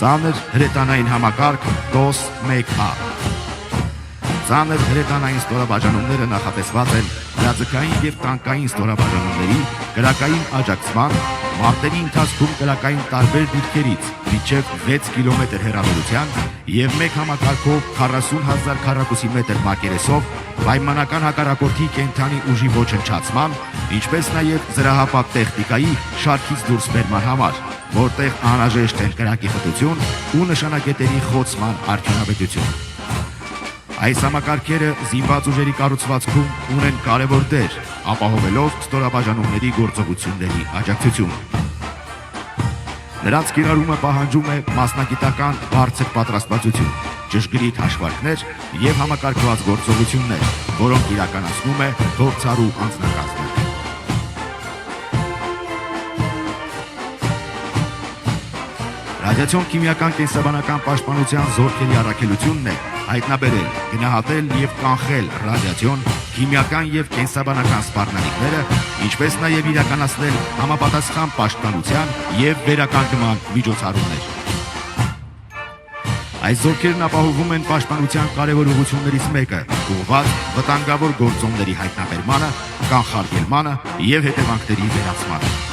Ծանր հրետանային համակարգ DOS-1A։ Ծանր հրետանային ստորաբաժանումները նախատեսված են հրաձգային և տանկային ստորաբաժանումների կրակային աջակցման, մարտերի ընթացքում կրակային տարբեր դիրքերից մինչև 6 կիլոմետր հեռավորության և մեկ համակարգով 40,000 քառակուսի մետր մակերեսով պայմանական հակառակորդի կենդանի ուժի ոչնչացման, ինչպես նաև զրահապատ տեխնիկայի շարքից դուրս բերման համար, որտեղ անհրաժեշտ են կրակի խտություն ու նշանակետերի խոցման արդյունավետություն։ Այս համակարգերը զինված ուժերի կառուցվածքում ունեն կարևոր դեր, ապահովելով ստորաբաժանումների գործողությունների աջակցությունը։ Նրանց կիրառումը պահանջում է մասնագիտական բարձր պատրաստվածություն, ճշգրիտ հաշվարկներ և համակարգված գործողություններ, որոնք իրականացնում է փորձառու անձնակազմը։ Ռադիացիոն քիմիական կենսաբանական պաշտպանության զորքերի առաքելությունն է հայտնաբերել, գնահատել և կանխել ռադիացիոն, քիմիական և կենսաբանական սպառնալիքները, ինչպես նաև իրականացնել համապատասխան պաշտպանության և վերականգնման միջոցառումներ։ Այս զորքերն ապահովում են պաշտպանության կարևոր ուղղություններից մեկը՝ ուղղված վտանգավոր գործոնների հայտնաբերմանը, կանխարգելմանը և հետևանքների վերացմանը։